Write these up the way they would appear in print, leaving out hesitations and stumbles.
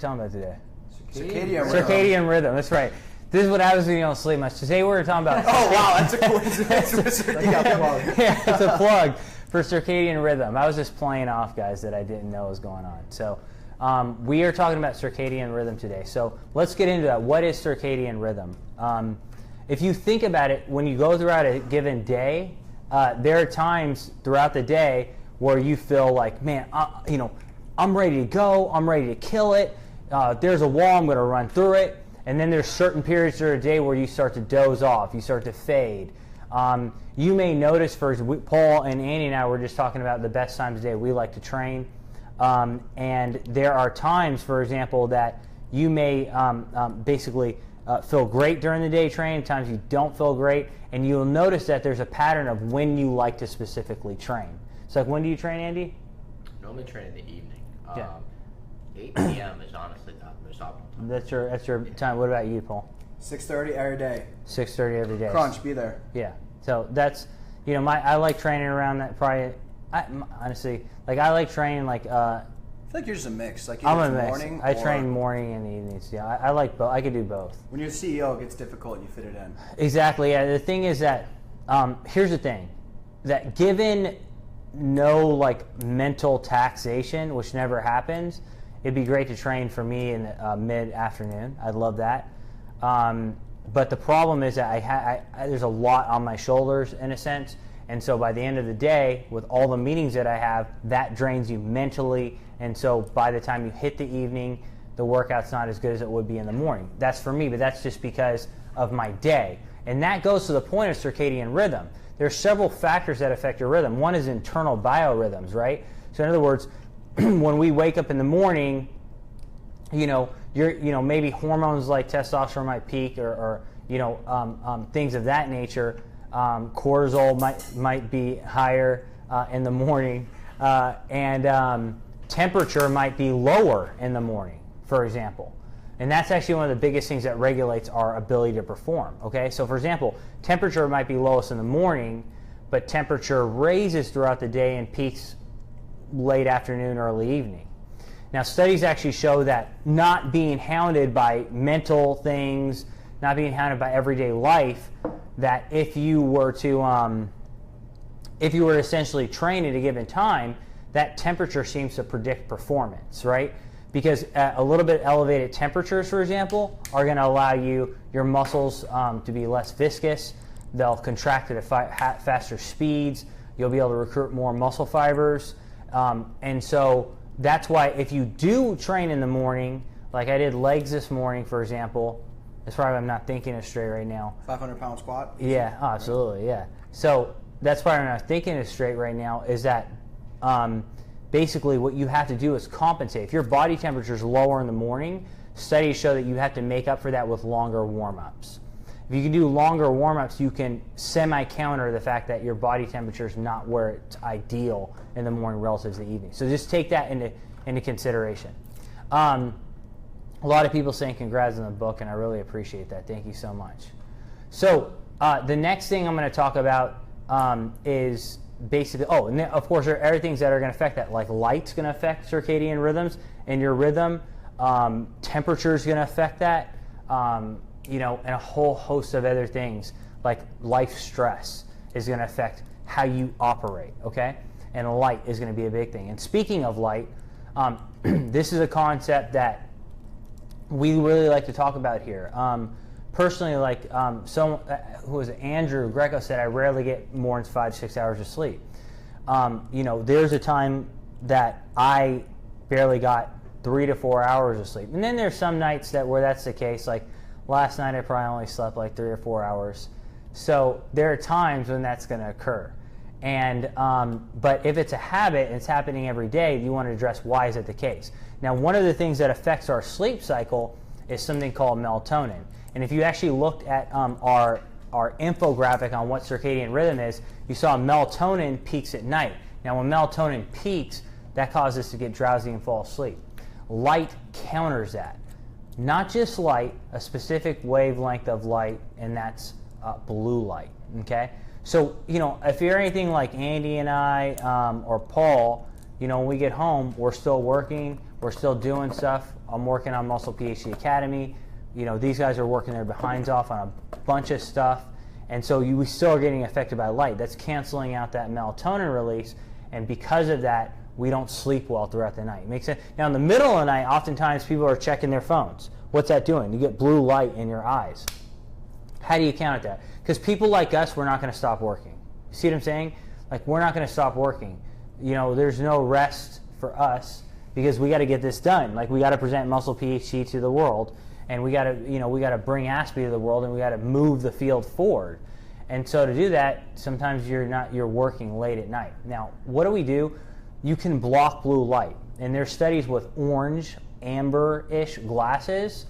talking about today? Circadian rhythm. That's right. This is what I was doing on sleep much. Today we're talking about. Oh wow, that's a coincidence. Yeah, it's a plug for circadian rhythm. I was just playing off, guys, that I didn't know was going on. So we are talking about circadian rhythm today. So let's get into that. What is circadian rhythm? If you think about it, when you go throughout a given day, there are times throughout the day where you feel like, man, I'm ready to go. I'm ready to kill it. There's a wall. I'm going to run through it. And then there's certain periods of the day where you start to doze off. You start to fade. You may notice, Paul and Andy and I were just talking about the best times of the day we like to train. And there are times, for example, that you may basically feel great during the day training, times you don't feel great. And you'll notice that there's a pattern of when you like to specifically train. So like, when do you train, Andy? Normally train in the evening. Yeah. 8 p.m. is honestly the most optimal time. That's your time. What about you, Paul? 6:30 every day. 6:30 every day. Crunch, be there. Yeah. So that's, I like training around that. Probably, honestly, like I like training like. I feel like you're just a mix. Like I'm a either mix. morning. I train morning and evenings. Yeah, I like both. I could do both. When you're the CEO, it gets difficult. You fit it in. Exactly. Yeah. The thing is that here's the thing, that given no like mental taxation, which never happens, it'd be great to train for me in mid-afternoon. I'd love that. But the problem is that there's a lot on my shoulders in a sense. And so by the end of the day, with all the meetings that I have, that drains you mentally. And so by the time you hit the evening, the workout's not as good as it would be in the morning. That's for me, but that's just because of my day. And that goes to the point of circadian rhythm. There's several factors that affect your rhythm. One is internal biorhythms, right? So in other words, when we wake up in the morning, maybe hormones like testosterone might peak, or things of that nature. Cortisol might be higher in the morning, and temperature might be lower in the morning, for example. And that's actually one of the biggest things that regulates our ability to perform. Okay, so for example, temperature might be lowest in the morning, but temperature raises throughout the day and peaks late afternoon, early evening. Now, studies actually show that not being hounded by mental things, not being hounded by everyday life, that if you were to essentially train at a given time, that temperature seems to predict performance, right? Because a little bit elevated temperatures, for example, are going to allow your muscles to be less viscous. They'll contract at faster speeds. You'll be able to recruit more muscle fibers. And so that's why if you do train in the morning, like I did legs this morning, for example, that's probably I'm not thinking it straight right now. 500-pound squat? Yeah, absolutely, yeah. So that's why I'm not thinking it straight right now, is that basically what you have to do is compensate. If your body temperature is lower in the morning, studies show that you have to make up for that with longer warm-ups. If you can do longer warm-ups, you can semi-counter the fact that your body temperature is not where it's ideal in the morning relative to the evening. So just take that into consideration. A lot of people saying congrats on the book, and I really appreciate that. Thank you so much. So the next thing I'm going to talk about is basically, and then, of course, there are other things that are going to affect that, like light's going to affect circadian rhythms and your rhythm. Temperature is going to affect that. And a whole host of other things like life stress is going to affect how you operate, okay? And light is going to be a big thing. And speaking of light, this is a concept that we really like to talk about here. Personally, like who was it? Andrew Greco said, I rarely get more than 5-6 hours of sleep. There's a time that I barely got 3 to 4 hours of sleep. And then there's some nights where that's the case, like last night I probably only slept like 3 or 4 hours. So there are times when that's going to occur. And but if it's a habit and it's happening every day, you want to address why is it the case. Now, one of the things that affects our sleep cycle is something called melatonin. And if you actually looked at our infographic on what circadian rhythm is, you saw melatonin peaks at night. Now, when melatonin peaks, that causes us to get drowsy and fall asleep. Light counters that. Not just light, a specific wavelength of light, and that's blue light, okay? So, if you're anything like Andy and I or Paul, when we get home, we're still working, we're still doing stuff. I'm working on Muscle Ph.D. Academy. You know, these guys are working their behinds off on a bunch of stuff. And so we still are getting affected by light. That's canceling out that melatonin release. And because of that, we don't sleep well throughout the night. Makes sense? Now, in the middle of the night, oftentimes people are checking their phones. What's that doing? You get blue light in your eyes. How do you counter that? Because people like us, we're not going to stop working. You see what I'm saying? Like, we're not going to stop working. You know, there's no rest for us because we got to get this done. Like, we got to present Muscle Ph.D. to the world, and we got to, you know, we got to bring Aspie to the world, and we got to move the field forward. And so to do that, sometimes you're working late at night. Now, what do? You can block blue light, and there's studies with orange, amber-ish glasses,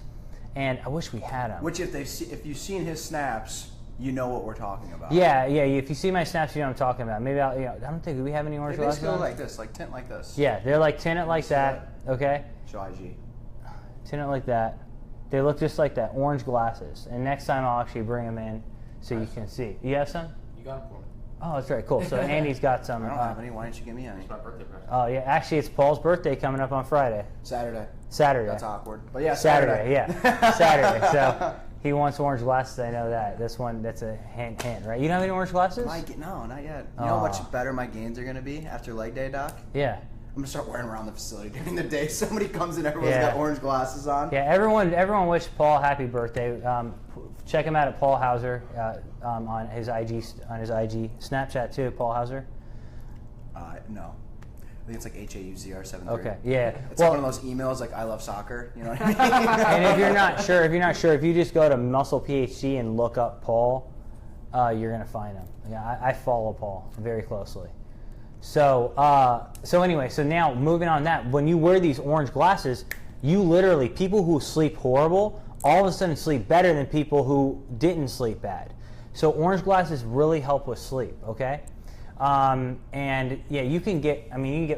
and I wish we had them. Which, if you've seen his snaps, you know what we're talking about. Yeah. If you see my snaps, you know what I'm talking about. Maybe I don't think, do we have any orange They glasses? basically like this, like tint like this. Yeah, they're like tinted like that. Okay. Show IG. Tinted like that. They look just like that. Orange glasses. And next time I'll actually bring them in so you can see. You have some? You got them for me. Oh, that's right. Cool. So Andy's got some. I don't have any. Why didn't you give me any? It's my birthday present. Oh yeah, actually it's Paul's birthday coming up on Friday. Saturday. That's awkward. But yeah, Saturday. Yeah. Saturday. So he wants orange glasses. I know that. That's a hint, right? You don't have any orange glasses? No, not yet. You know how much better my gains are going to be after leg day, Doc? Yeah. I'm going to start wearing around the facility during the day. Somebody comes in, everyone's Yeah. got orange glasses on. Yeah, everyone wish Paul happy birthday. Check him out at Paul Hauser on his IG, Snapchat too. Paul Hauser. No. I think it's like HAUZR73. Okay, yeah. It's like one of those emails like I love soccer. You know what I mean? And if you're not sure, if you just go to Muscle Ph.D. and look up Paul, you're gonna find him. Yeah, I follow Paul very closely. So anyway, so now moving on that, when you wear these orange glasses, you literally, people who sleep horrible, all of a sudden sleep better than people who didn't sleep bad. So orange glasses really help with sleep, okay? And yeah, you can get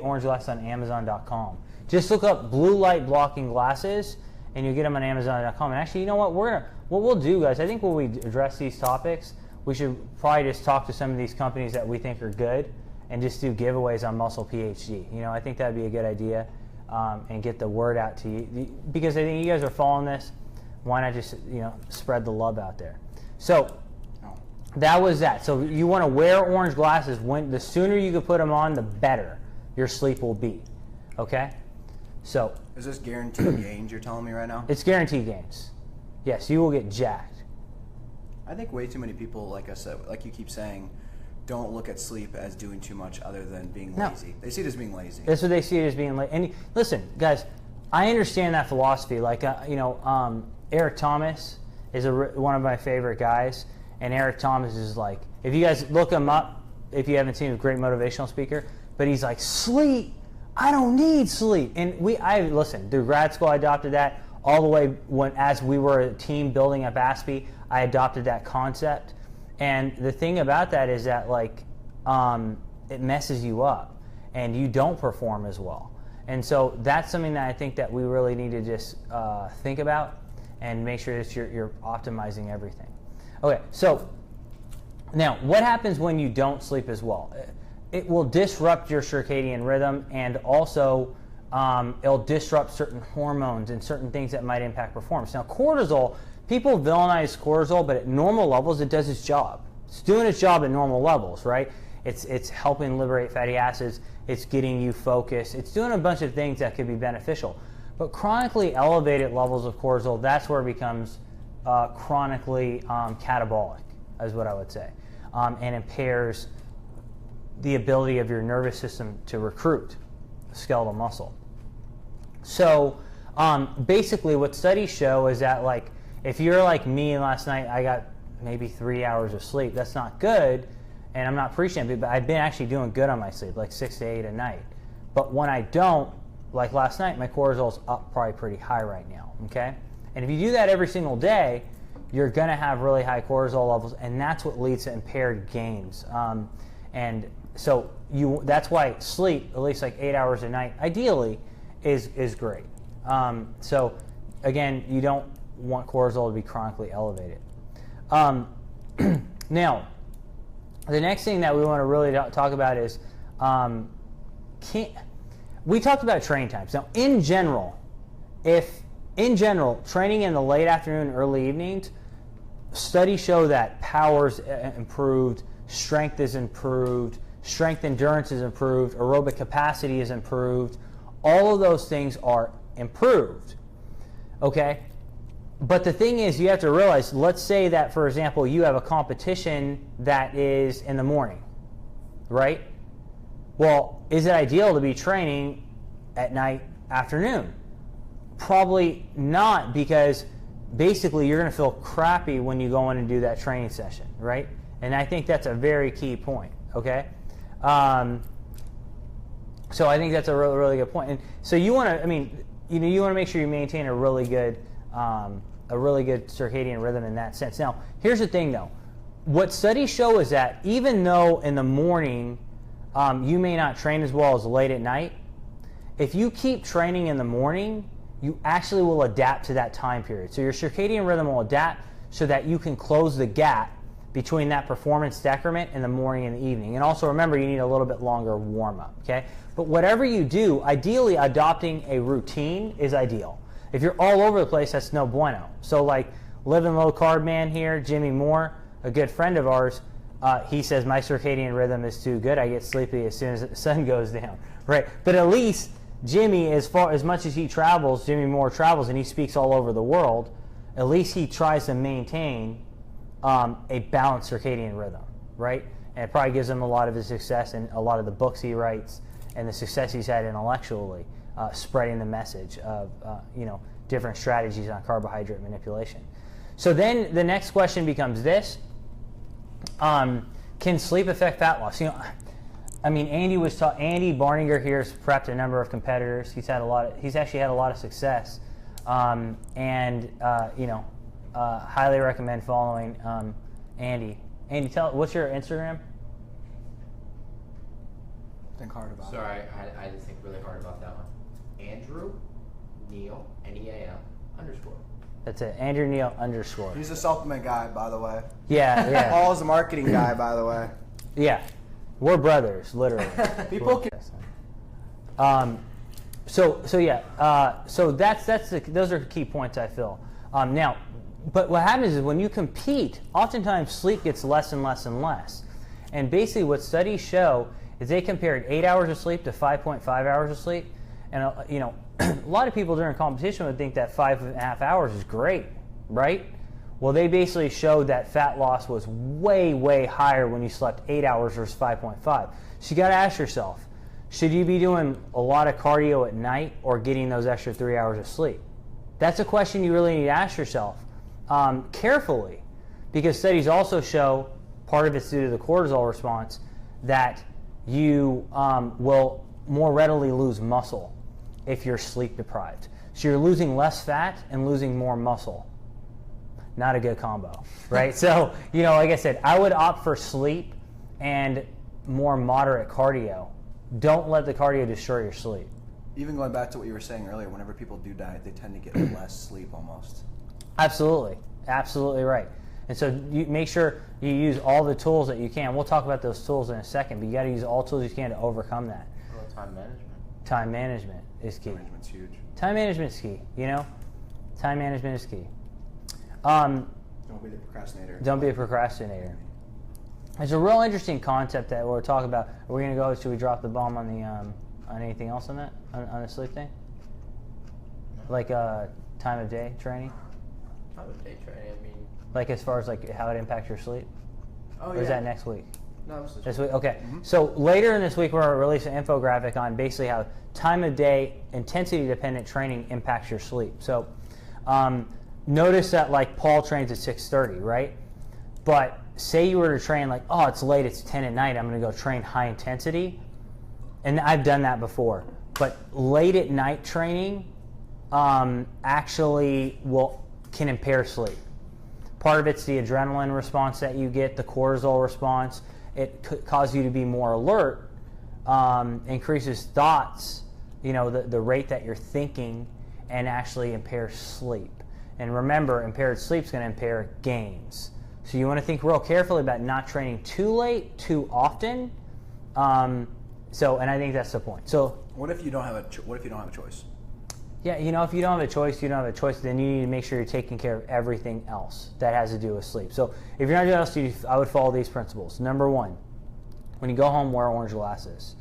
orange glasses on Amazon.com. Just look up blue light blocking glasses and you get them on Amazon.com. And actually, you know what? What we'll do, guys, I think when we address these topics, we should probably just talk to some of these companies that we think are good and just do giveaways on Muscle Ph.D. You know, I think that'd be a good idea, and get the word out to you, because I think you guys are following this. Why not just, spread the love out there? So that was that. So you want to wear orange glasses. The sooner you can put them on, the better your sleep will be. Okay? So is this guaranteed gains you're telling me right now? It's guaranteed gains. Yes, you will get jacked. I think way too many people, like I said, like you keep saying, don't look at sleep as doing too much other than being lazy. They see it as being lazy. That's what they see it as, being lazy. And listen, guys, I understand that philosophy. Like, Eric Thomas is one of my favorite guys, and Eric Thomas is like, if you guys look him up, if you haven't seen him, a great motivational speaker, but he's like, sleep, I don't need sleep. And listen, through grad school, I adopted that all the way as we were a team building up Aspie, I adopted that concept. And the thing about that is that, it messes you up and you don't perform as well. And so that's something that I think that we really need to just think about and make sure that you're optimizing everything. Okay, so now what happens when you don't sleep as well? It will disrupt your circadian rhythm, and also it'll disrupt certain hormones and certain things that might impact performance. Now, cortisol, people villainize cortisol, but at normal levels, it does its job. It's doing its job at normal levels, right? It's helping liberate fatty acids. It's getting you focused. It's doing a bunch of things that could be beneficial. But chronically elevated levels of cortisol, that's where it becomes chronically catabolic, is what I would say, and impairs the ability of your nervous system to recruit skeletal muscle. So basically what studies show is that, like, if you're like me last night, I got maybe 3 hours of sleep. That's not good, and I'm not preaching it, but I've been actually doing good on my sleep, like 6 to 8 a night. But when I don't, like last night, my cortisol's up probably pretty high right now, okay? And if you do that every single day, you're gonna have really high cortisol levels, and that's what leads to impaired gains. And so that's why sleep, at least like 8 hours a night, ideally, is great. So again, you don't want cortisol to be chronically elevated. Now, the next thing that we want to really talk about is, we talked about training times. Now, in general, if in general, training in the late afternoon, early evenings, studies show that power's improved, strength is improved, strength endurance is improved, aerobic capacity is improved. All of those things are improved, okay? But the thing is, you have to realize, let's say that, for example, you have a competition that is in the morning, right? Well, is it ideal to be training at night, afternoon? Probably not, because basically you're going to feel crappy when you go in and do that training session, right? And I think that's a very key point, okay? So I think that's a really, really good point. And so you want to, I mean, you know, you want to make sure you maintain a really good circadian rhythm in that sense. Now, here's the thing, though. What studies show is that even though in the morning you may not train as well as late at night, if you keep training in the morning, you actually will adapt to that time period. So your circadian rhythm will adapt so that you can close the gap between that performance decrement in the morning and the evening. And also remember, you need a little bit longer warm-up, okay? But whatever you do, ideally adopting a routine is ideal. If you're all over the place, that's no bueno. So like Living Low Carb Man here, Jimmy Moore, a good friend of ours, he says, my circadian rhythm is too good. I get sleepy as soon as the sun goes down, right? But at least Jimmy, as much as he travels, Jimmy Moore travels and he speaks all over the world, at least he tries to maintain a balanced circadian rhythm, right? And it probably gives him a lot of his success and a lot of the books he writes and the success he's had intellectually, spreading the message of different strategies on carbohydrate manipulation. So then the next question becomes this: can sleep affect fat loss? You know, I mean, Andy Barninger here has prepped a number of competitors. He's actually had a lot of success, highly recommend following Andy. Andy, what's your Instagram? Think hard about it. Sorry, I had to think really hard about that one. Andrew Neal, Neal _. That's it, Andrew Neal _. He's a supplement guy, by the way. Yeah. Paul's a marketing guy, by the way. Yeah, we're brothers, literally. People can. So those are key points I feel. Now, but what happens is when you compete, oftentimes sleep gets less and less and less. And basically what studies show is they compared 8 hours of sleep to 5.5 hours of sleep. And a lot of people during competition would think that 5.5 hours is great, right? Well, they basically showed that fat loss was way, way higher when you slept 8 hours versus 5.5. So you got to ask yourself, should you be doing a lot of cardio at night or getting those extra 3 hours of sleep? That's a question you really need to ask yourself carefully, because studies also show, part of it's due to the cortisol response, that you will more readily lose muscle if you're sleep deprived. So you're losing less fat and losing more muscle. Not a good combo, right? So, like I said, I would opt for sleep and more moderate cardio. Don't let the cardio destroy your sleep. Even going back to what you were saying earlier, whenever people do diet, they tend to get less sleep almost. Absolutely. Absolutely right. And so you make sure you use all the tools that you can. We'll talk about those tools in a second, but you got to use all tools you can to overcome that. Well, time management. Time management is key. Time management's huge. Time management is key, Time management is key. Don't be the procrastinator. Don't be a procrastinator. It's a real interesting concept that we're talking about. Are we going to go, should we drop the bomb on the on anything else on that? On the sleep thing? Like time of day training? Time of day training, I mean. Like as far as like how it impacts your sleep? Oh, or is that next week? No, this is this week. Okay. Mm-hmm. So later in this week, we're going to release an infographic on basically how time of day, intensity-dependent training impacts your sleep. So notice that like Paul trains at 6:30, right? But say you were to train like, oh, it's late, it's 10 at night, I'm going to go train high intensity. And I've done that before. But late at night training actually can impair sleep. Part of it's the adrenaline response that you get, the cortisol response. It could cause you to be more alert, increases thoughts, the rate that you're thinking, and actually impairs sleep. And remember, impaired sleep is going to impair gains. So you want to think real carefully about not training too late, too often. And I think that's the point. So what if you don't have a choice? Yeah, you know, if you don't have a choice, you don't have a choice. Then you need to make sure you're taking care of everything else that has to do with sleep. So if you're not doing else, I would follow these principles. Number 1, when you go home, wear orange glasses,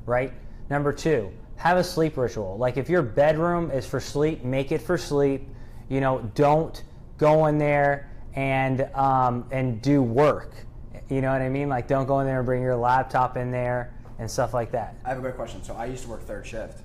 right? Number 2, have a sleep ritual. Like if your bedroom is for sleep, make it for sleep. You know, don't go in there and do work. You know what I mean? Like don't go in there and bring your laptop in there and stuff like that. I have a great question. So I used to work third shift.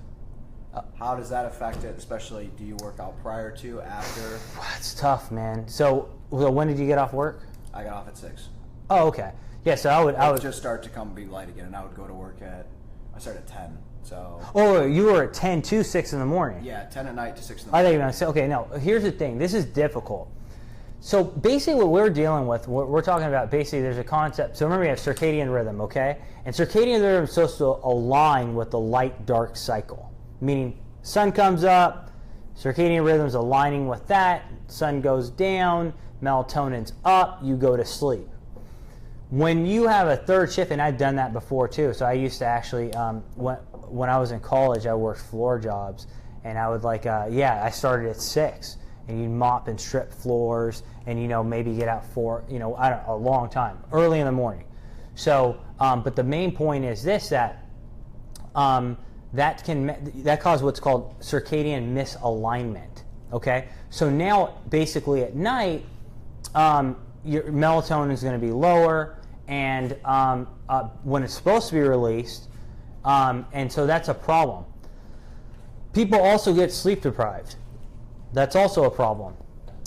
How does that affect it? Especially, do you work out prior to, after? It's tough, man. So when did you get off work? I got off at 6. Oh, okay. Yeah, so I would just start to be light again, and I would go to work I started at 10. So. Oh, you were at 10 to 6 in the morning. Yeah, 10 at night to 6 in the I morning. thought you were going to say, okay, no, here's the thing. This is difficult. So basically what we're dealing with, what we're talking about, basically there's a concept. So remember you have circadian rhythm, okay? And circadian rhythm is supposed to align with the light-dark cycle, meaning sun comes up, circadian rhythm's aligning with that, sun goes down, melatonin's up, you go to sleep. When you have a third shift, and I've done that before too, so I used to actually, when I was in college, I worked floor jobs, and I would I started at 6, and you'd mop and strip floors, and maybe get out for, a long time, early in the morning. So, but the main point is this, that that causes what's called circadian misalignment. Okay, so now basically at night, your melatonin is going to be lower, and when it's supposed to be released, and so that's a problem. People also get sleep deprived. That's also a problem.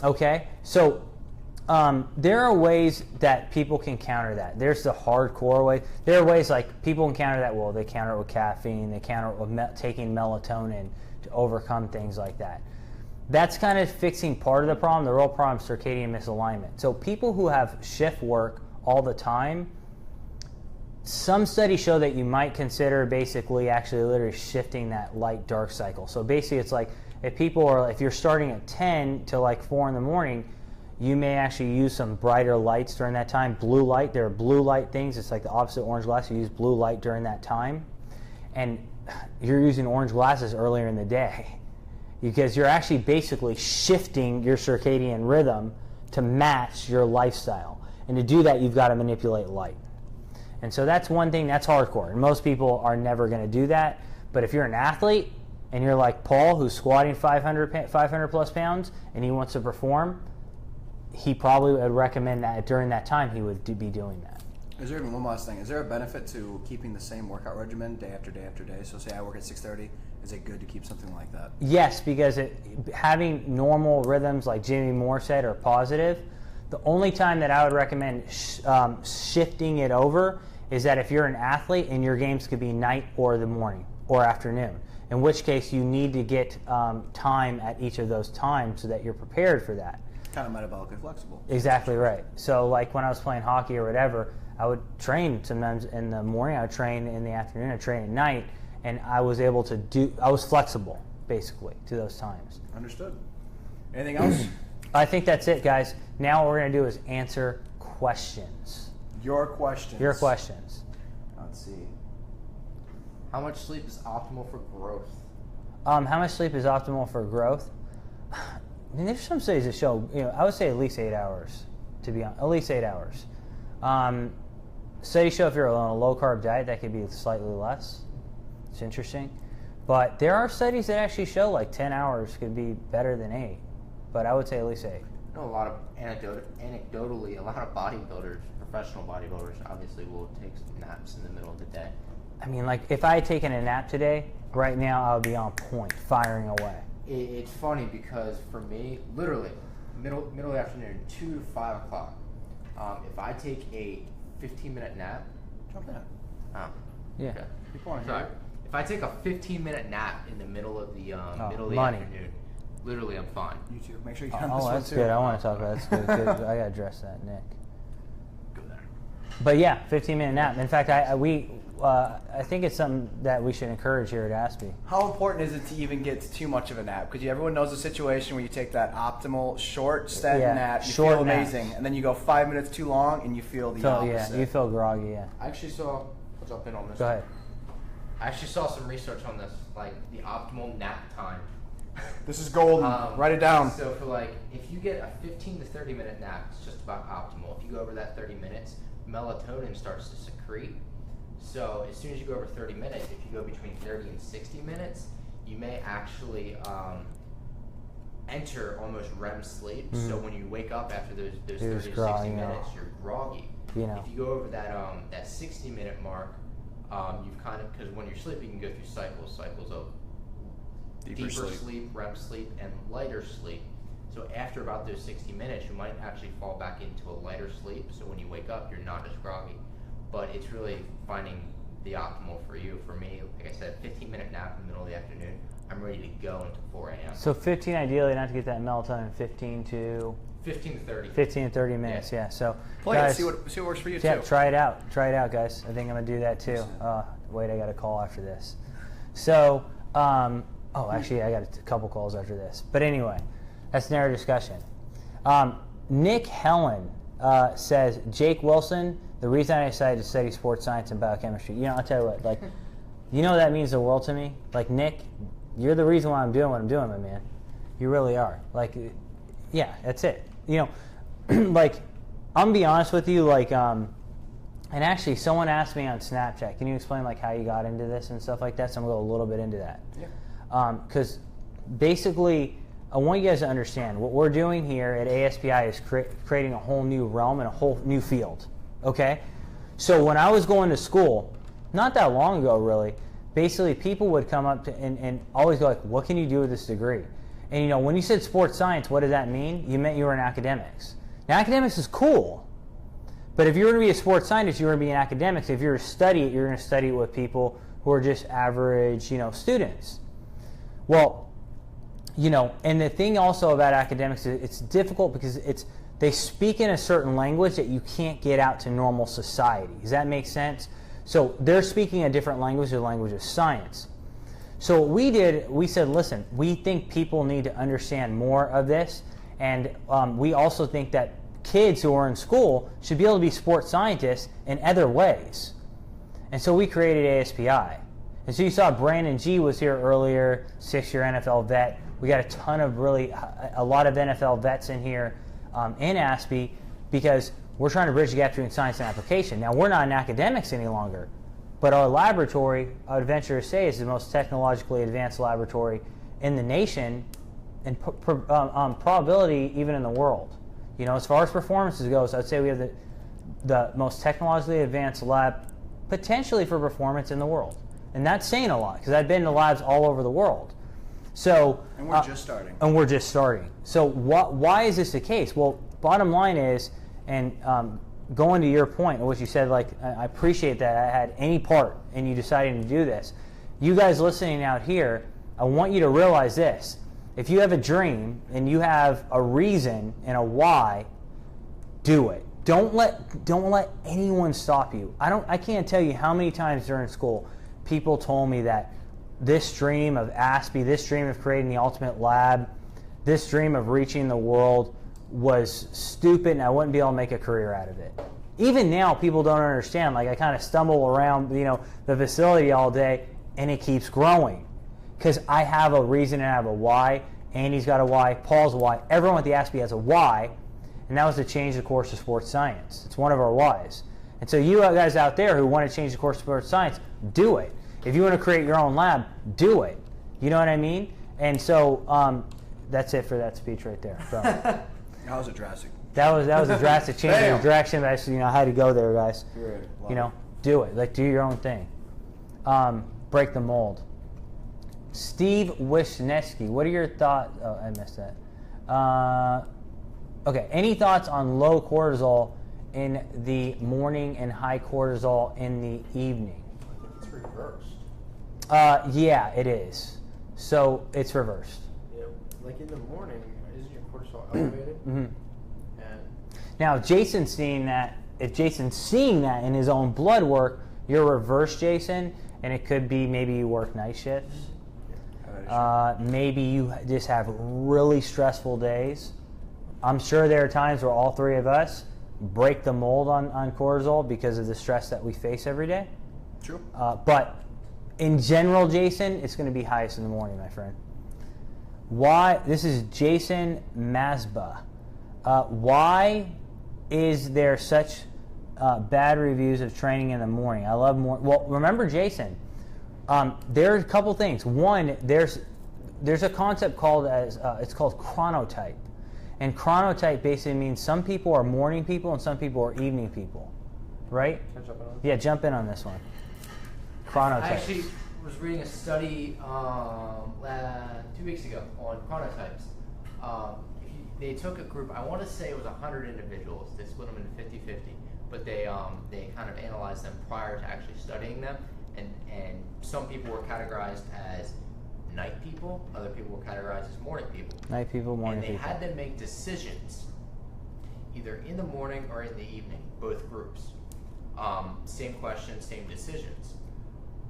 Okay, so there are ways that people can counter that. There's the hardcore way. There are ways like people can counter that. Well, they counter it with caffeine. They counter it with taking melatonin to overcome things like that. That's kind of fixing part of the problem. The real problem is circadian misalignment. So people who have shift work all the time, some studies show that you might consider basically actually literally shifting that light-dark cycle. So basically it's like if you're starting at 10 to like 4 in the morning, you may actually use some brighter lights during that time. Blue light, there are blue light things. It's like the opposite of orange glasses. You use blue light during that time. And you're using orange glasses earlier in the day because you're actually basically shifting your circadian rhythm to match your lifestyle. And to do that, you've got to manipulate light. And so that's one thing that's hardcore. And most people are never going to do that. But if you're an athlete and you're like Paul, who's squatting 500 plus pounds, and he wants to perform, he probably would recommend that during that time he would be doing that. Is there even one last thing? Is there a benefit to keeping the same workout regimen day after day after day? So say I work at 6:30, is it good to keep something like that? Yes, because having normal rhythms, like Jimmy Moore said, are positive. The only time that I would recommend shifting it over is that if you're an athlete and your games could be night or the morning or afternoon, in which case you need to get time at each of those times so that you're prepared for that. Kind of metabolically flexible. Exactly right. So like when I was playing hockey or whatever, I would train sometimes in the morning, I would train in the afternoon, I'd train at night, and I was able to I was flexible basically to those times. Understood. Anything else? I think that's it, guys. Now what we're going to do is answer questions. Your questions. Your questions. Let's see. How much sleep is optimal for growth? How much sleep is optimal for growth? I mean, there's some studies that show, I would say at least 8 hours, to be honest, at least 8 hours. Studies show if you're on a low-carb diet, that could be slightly less. It's interesting. But there are studies that actually show like 10 hours could be better than 8. But I would say at least 8. I know a lot of anecdotally, a lot of bodybuilders, professional bodybuilders, obviously will take naps in the middle of the day. I mean, like if I had taken a nap today, right now I would be on point, firing away. It's funny because for me, literally, middle of the afternoon, 2 to 5 o'clock, if I take a 15-minute nap, jump in. Oh, yeah. Okay. Keep on Sorry. here. If I take a 15-minute nap in the middle of the money. afternoon, literally I'm fine. You too. Make sure you get on this Oh, one that's too. good. I want to talk about that. That's good. I got to address that, Nick. Go there. But yeah, 15-minute nap. In fact, I think it's something that we should encourage here at Aspie. How important is it to even get too much of a nap? Because everyone knows the situation where you take that optimal short set nap, you feel amazing, and then you go 5 minutes too long and you feel the opposite. Yeah, you feel groggy, yeah. I actually saw, I'll jump in on this. Go ahead. I actually saw some research on this, like the optimal nap time This is golden. Write it down. So for like, if you get a 15 to 30 minute nap, it's just about optimal. If you go over that 30 minutes, melatonin starts to secrete. So as soon as you go over 30 minutes, if you go between 30 and 60 minutes, you may actually enter almost REM sleep. So when you wake up after those 30 to 60 minutes, you're groggy. You know. If you go over that 60-minute mark, you've kind of, because when you're sleeping, you can go through cycles of deeper sleep, REM sleep, and lighter sleep. So after about those 60 minutes, you might actually fall back into a lighter sleep. So when you wake up, you're not as groggy. But it's really finding the optimal for you. For me, like I said, 15-minute nap in the middle of the afternoon, I'm ready to go until 4 a.m. So 15 ideally, not to get that melatonin, 15 to 30. 15 to 30 minutes, yeah. So play guys, it, see what works for you yeah, too. Try it out, guys. I think I'm gonna do that too. Wait, I got a call after this. So, actually, I got a couple calls after this. But anyway, that's another discussion. Nick Helen says, Jake Wilson, the reason I decided to study sports science and biochemistry. You know, I'll tell you what, like, you know that means the world to me. Like, Nick, you're the reason why I'm doing what I'm doing, my man. You really are. Like, yeah, that's it. You know, like, I'm gonna be honest with you, like, and actually, someone asked me on Snapchat, can you explain, like, how you got into this and stuff like that? So I'm gonna go a little bit into that. Yeah. Because basically, I want you guys to understand, what we're doing here at ASPI is creating a whole new realm and a whole new field, okay? So when I was going to school, not that long ago, really, basically people would come up to and always go like, what can you do with this degree? And you know, when you said sports science, what did that mean? You meant you were in academics. Now, academics is cool, but if you're going to be a sports scientist, you're going to be in academics. If you're to study it, you're going to study it with people who are just average, you know, students. Well, you know, and the thing also about academics is it's difficult because they speak in a certain language that you can't get out to normal society. Does that make sense? So they're speaking a different language, the language of science. So what we did, we said, listen, we think people need to understand more of this, and we also think that kids who are in school should be able to be sports scientists in other ways. And so we created ASPI. And so you saw Brandon G was here earlier, 6-year NFL vet. We got a ton of a lot of NFL vets in here in ASPI because we're trying to bridge the gap between science and application. Now, we're not in academics any longer, but our laboratory, I would venture to say, is the most technologically advanced laboratory in the nation and probability even in the world. You know, as far as performances goes, I'd say we have the most technologically advanced lab potentially for performance in the world. And that's saying a lot because I've been to labs all over the world. So, and we're just starting. And we're just starting. So why is this the case? Well, bottom line is, and going to your point, what you said, like, I appreciate that I had any part in you deciding to do this. You guys listening out here, I want you to realize this. If you have a dream and you have a reason and a why, do it. Don't let anyone stop you. I can't tell you how many times during school people told me that this dream of ASPI, this dream of creating the ultimate lab, this dream of reaching the world was stupid and I wouldn't be able to make a career out of it. Even now, people don't understand. Like, I kind of stumble around, you know, the facility all day and it keeps growing because I have a reason and I have a why. Andy's got a why, Paul's a why, everyone at the ASPI has a why, and that was to change the course of sports science. It's one of our whys. And so you guys out there who want to change the course of sports science, do it. If you want to create your own lab, do it. You know what I mean? And so that's it for that speech right there. So, that was a drastic. That was a drastic change of direction, but I had to go there, guys. Good. You know, do it. Like, do your own thing. Break the mold. Steve Wisniewski, what are your thoughts? Oh, I missed that. Okay, any thoughts on low cortisol in the morning and high cortisol in the evening? It's reversed. Yeah, it is. So it's reversed. Yeah, like in the morning, isn't your cortisol elevated? Mm-hmm. And now, if Jason's seeing that in his own blood work, you're reversed, Jason, and it could be maybe you work night shifts. Maybe you just have really stressful days. I'm sure there are times where all three of us break the mold on cortisol because of the stress that we face every day. True. But in general, Jason, it's going to be highest in the morning, my friend. Why? This is Jason Masba. Why is there such bad reviews of training in the morning? I love more. Well, remember, Jason, there's a couple things. One, there's a concept called it's called chronotype, and chronotype basically means some people are morning people and some people are evening people, right? Can I jump in on this? Yeah, jump in on this one. Chronotype. I actually was reading a study 2 weeks ago on chronotypes. They took a group, I want to say it was 100 individuals. They split them into 50-50, but they kind of analyzed them prior to actually studying them, and some people were categorized as night people, other people were categorized as morning people. Night people, morning people. And they had them make decisions either in the morning or in the evening, both groups. Same questions, same decisions.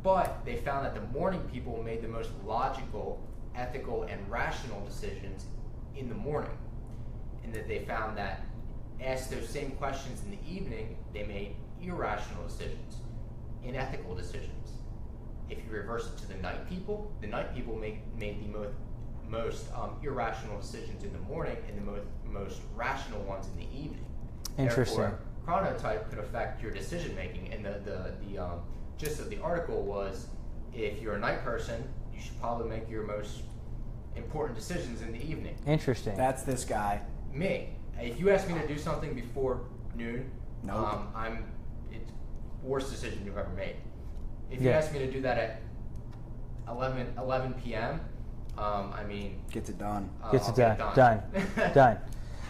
But they found that the morning people made the most logical, ethical, and rational decisions in the morning. And that they found that asked those same questions in the evening, they made irrational decisions, unethical decisions. If you reverse it to the night people made the most irrational decisions in the morning and the most rational ones in the evening. Interesting. Therefore, chronotype could affect your decision making. And the gist of the article was, if you're a night person, you should probably make your most important decisions in the evening. Interesting. That's this guy. Me. If you ask me to do something before noon, Nope. it's the worst decision you've ever made. If you ask me to do that at 11 p.m., gets it done. Gets it done. Done.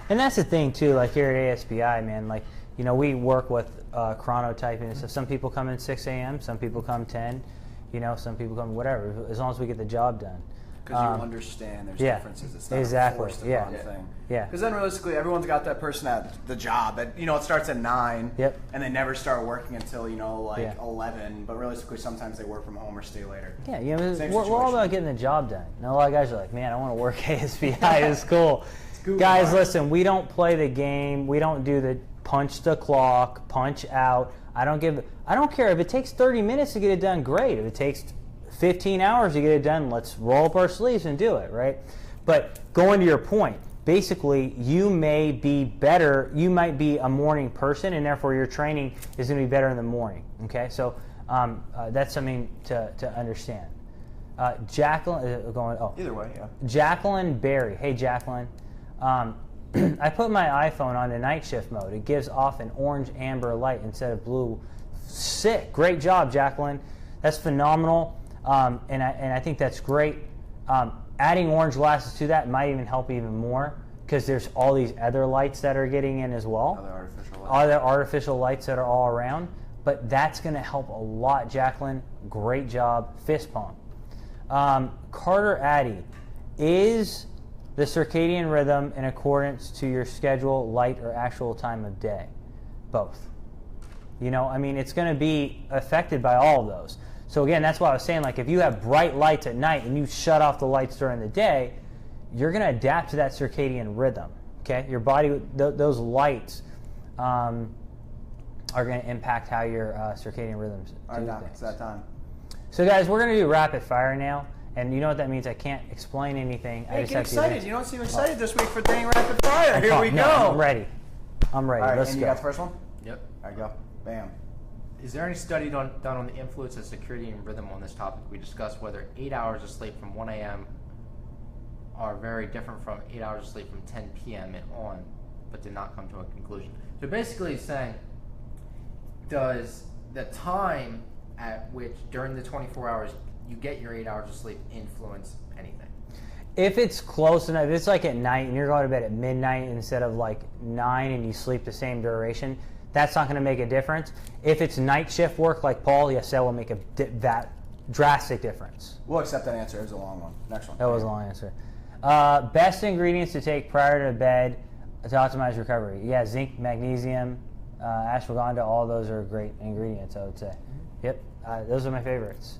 And that's the thing too. Like here at ASBI, man. Like we work with chronotyping and stuff. Some people come in 6 a.m. Some people come 10. Some people come whatever. As long as we get the job done. Because you understand there's differences. It's not a forced upon thing. Yeah. Because then realistically, everyone's got that person at the job that it starts at 9. Yep. And they never start working until 11. But realistically, sometimes they work from home or stay later. Yeah. We're all about getting the job done. And a lot of guys are like, man, I want to work ASBI. It's cool. Guys, listen, we don't play the game. We don't do the punch the clock, punch out. I don't care if it takes 30 minutes to get it done. Great. If it takes 15 hours to get it done, let's roll up our sleeves and do it, right? But going to your point, basically, you might be a morning person, and therefore your training is going to be better in the morning, okay? So that's something to understand. Jacqueline, Either way, yeah. Jacqueline Berry. Hey, Jacqueline. I put my iPhone on the night shift mode. It gives off an orange amber light instead of blue. Sick. Great job, Jacqueline. That's phenomenal. And I think that's great. Adding orange glasses to that might even help even more because there's all these other lights that are getting in as well. Other artificial lights that are all around. But that's going to help a lot, Jacqueline. Great job. Fist pump. Carter Addy, is the circadian rhythm in accordance to your schedule, light, or actual time of day? Both. It's going to be affected by all of those. So again, that's why I was saying, like, if you have bright lights at night and you shut off the lights during the day, you're going to adapt to that circadian rhythm. Okay, your body, those lights are going to impact how your circadian rhythms do All right, Doc, things. it's that time. So guys, we're going to do rapid fire now, and you know what that means? I can't explain anything. Hey, I just get have excited! To You don't seem excited this week for dang rapid fire. Here we go. I'm ready. All right, Let's and go. You got the first one? Yep. All right, go. Bam. Is there any study done on the influence of circadian rhythm on this topic? We discussed whether 8 hours of sleep from 1 a.m. are very different from 8 hours of sleep from 10 p.m. and on, but did not come to a conclusion. So basically it's saying, does the time at which during the 24 hours you get your 8 hours of sleep influence anything? If it's close enough, if it's like at night and you're going to bed at midnight instead of like 9 and you sleep the same duration, that's not going to make a difference. If it's night shift work like Paul, yes, that will make that drastic difference. We'll accept that answer. It was a long one. Next one. That was a long answer. Best ingredients to take prior to bed to optimize recovery. Yeah, zinc, magnesium, ashwagandha, all those are great ingredients, I would say. Yep, those are my favorites.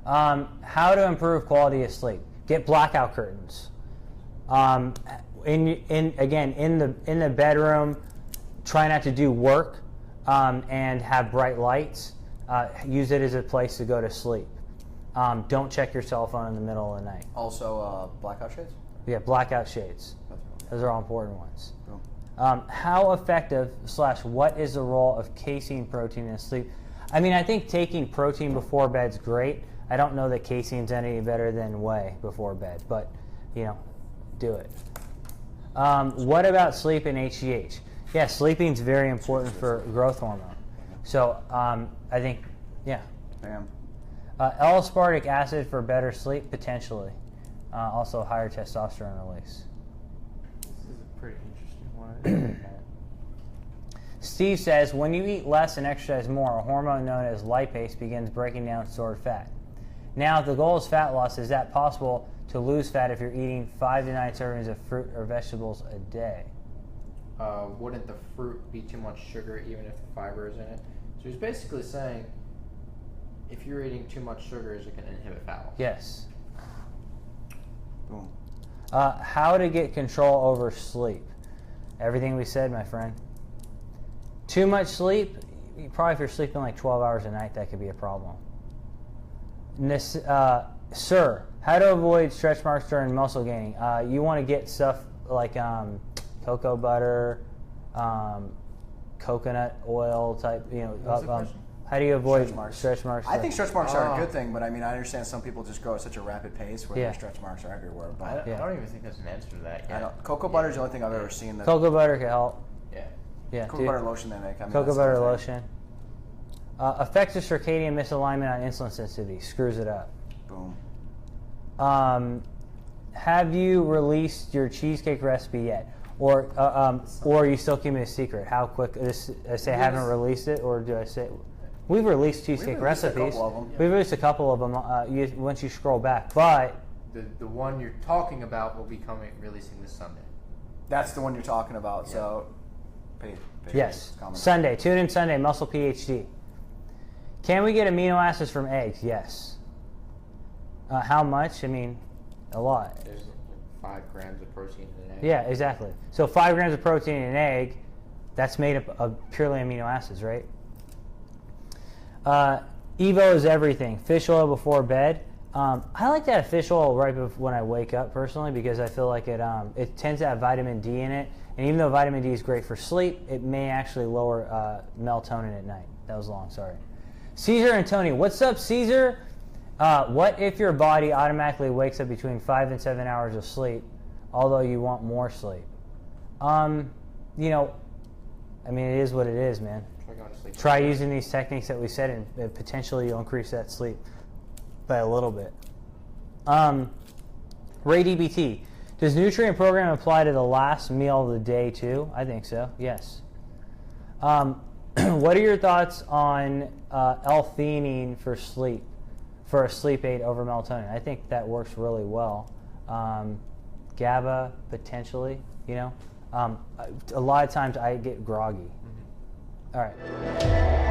How to improve quality of sleep. Get blackout curtains. In the bedroom, try not to do work and have bright lights. Use it as a place to go to sleep. Don't check your cell phone in the middle of the night. Also, blackout shades? Yeah, blackout shades. Those are all important ones. Cool. How effective / what is the role of casein protein in sleep? I mean, I think taking protein before bed's great. I don't know that casein's any better than whey before bed, but, do it. What about sleep and HGH? Yeah, sleeping's very important for growth hormone. So I think, yeah. Bam. L-aspartic acid for better sleep, potentially. Also higher testosterone release. This is a pretty interesting one. Steve says, when you eat less and exercise more, a hormone known as lipase begins breaking down stored fat. Now, if the goal is fat loss, is that possible to lose fat if you're eating 5 to 9 servings of fruit or vegetables a day? Wouldn't the fruit be too much sugar even if the fiber is in it? So he's basically saying, if you're eating too much sugar, is it going to inhibit fat loss? Yes. Boom. How to get control over sleep? Everything we said, my friend. Too much sleep, probably if you're sleeping like 12 hours a night, that could be a problem. Sir, how to avoid stretch marks during muscle gaining? You want to get stuff like cocoa butter, coconut oil type, how do you avoid stretch marks? I think stretch marks are a good thing, but I mean, I understand some people just grow at such a rapid pace where their stretch marks are everywhere. But I don't even think there's an answer to that yet. Cocoa butter is the only thing I've ever seen. Cocoa butter can help. Yeah. Cocoa butter lotion they make. Cocoa butter lotion. Affects the circadian misalignment on insulin sensitivity. Screws it up. Boom. Have you released your cheesecake recipe yet? Or are you still keeping it a secret? How quick? I say I haven't released it, or do I say... We've released cheesecake recipes. We've released a couple of them once you scroll back, but... The one you're talking about will be releasing this Sunday. That's the one you're talking about, so... Yes. Sunday. Tune in Sunday, Muscle Ph.D. Can we get amino acids from eggs? Yes. How much? I mean, a lot. There's 5 grams of protein in an egg. Yeah, exactly. So 5 grams of protein in an egg, that's made up of purely amino acids, right? Evo is everything. Fish oil before bed. I like to have fish oil right when I wake up, personally, because I feel like it tends to have vitamin D in it. And even though vitamin D is great for sleep, it may actually lower melatonin at night. That was long, sorry. Caesar and Tony. What's up, Caesar? What if your body automatically wakes up between 5 and 7 hours of sleep, although you want more sleep? I mean, it is what it is, man. Try using these techniques that we said, and potentially you'll increase that sleep by a little bit. Ray DBT. Does nutrient program apply to the last meal of the day too? I think so, yes. What are your thoughts on L-theanine for sleep, for a sleep aid over melatonin? I think that works really well. GABA, potentially, a lot of times I get groggy. All right.